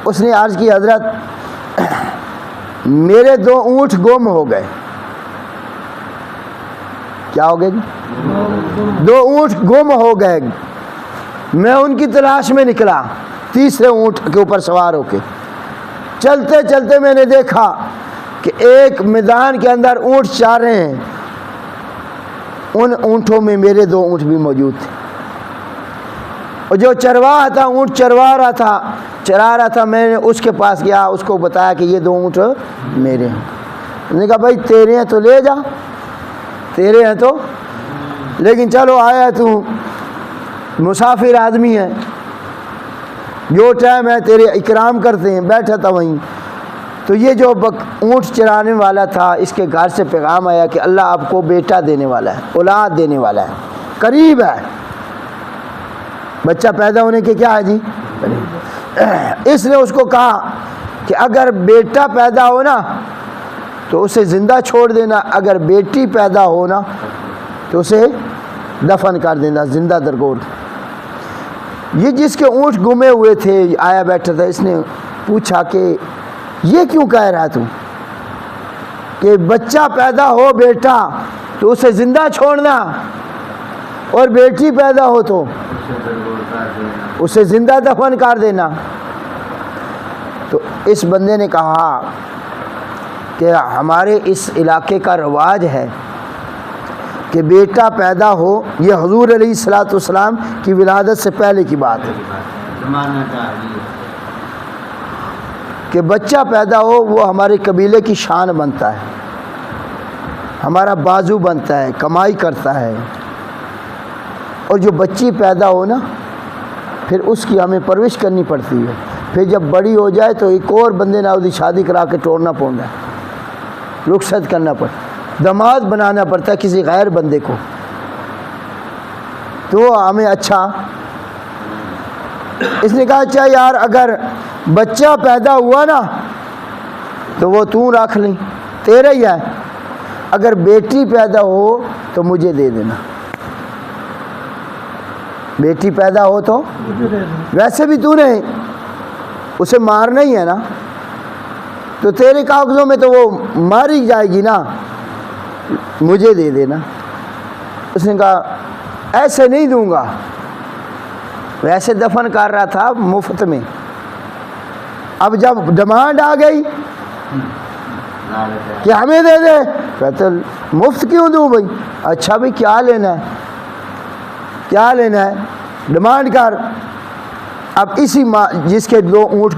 اس نے عرض کی حضرت میرے 2 اونٹ گم ہو گئے. کیا ہو گئے جی؟ 2 اونٹ گم ہو گئے. میں ان کی تلاش میں نکلا تیسرے اونٹ کے اوپر سوار ہو کے. چلتے چلتے میں نے دیکھا کہ ایک میدان کے اندر اونٹ چار رہے ہیں. ان اونٹوں میں میرے 2 اونٹ بھی موجود تھے. اور جو چرواہا تھا اونٹ چرا رہا تھا میں نے اس کے پاس گیا, اس کو بتایا کہ یہ 2 اونٹ میرے ہیں. میں نے کہا بھائی تیرے ہیں تو لے جا, تیرے ہیں تو, لیکن چلو آیا تو مسافر آدمی ہے, جو ٹائم ہے تیرے اکرام کرتے ہیں. بیٹھا تھا وہیں, تو یہ جو اونٹ چرانے والا تھا اس کے گھر سے پیغام آیا کہ اللہ آپ کو بیٹا دینے والا ہے, اولاد دینے والا ہے, قریب ہے, بچہ پیدا ہونے کے کیا ہے جی. اس نے اس کو کہا کہ اگر بیٹا پیدا ہونا تو اسے زندہ چھوڑ دینا, اگر بیٹی پیدا ہونا تو اسے دفن کر دینا زندہ درگور. یہ جس کے اونٹ گمے ہوئے تھے آیا بیٹھا تھا, اس نے پوچھا کہ یہ کیوں کہہ رہا ہے تو کہ بچہ پیدا ہو بیٹا تو اسے زندہ چھوڑنا, اور بیٹی پیدا ہو تو اسے زندہ دفن کر دینا. تو اس بندے نے کہا کہ ہمارے اس علاقے کا رواج ہے کہ بیٹا پیدا ہو, یہ حضور علیہ الصلوۃ والسلام کی ولادت سے پہلے کی بات ہے, کہ بچہ پیدا ہو وہ ہمارے قبیلے کی شان بنتا ہے, ہمارا بازو بنتا ہے, کمائی کرتا ہے. اور جو بچی پیدا ہو نا پھر اس کی ہمیں پرورش کرنی پڑتی ہے. پھر جب بڑی ہو جائے تو ایک اور بندے نے اس شادی کرا کے توڑنا پڑتا ہے, رخصت کرنا پڑتا, داماد بنانا پڑتا ہے کسی غیر بندے کو. تو ہمیں اچھا, اس نے کہا اچھا یار اگر بچہ پیدا ہوا نا تو وہ تو رکھ لیں, تیرا ہی ہے, اگر بیٹی پیدا ہو تو مجھے دے دینا. بیٹی پیدا ہو تو ویسے بھی تو نے اسے مارنا ہی ہے نا, تو تیرے کاغذوں میں تو وہ ماری جائے گی نا, مجھے دے دینا. اس نے کہا ایسے نہیں دوں گا, ویسے دفن کر رہا تھا مفت میں, اب جب ڈیمانڈ آ گئی کہ ہمیں دے دے, کہتے مفت کیوں دوں بھائی, اچھا بھائی کیا لینا ہے, کیا لینا ہے, ڈیمانڈ کر. اب اسی جس کے 2 اونٹ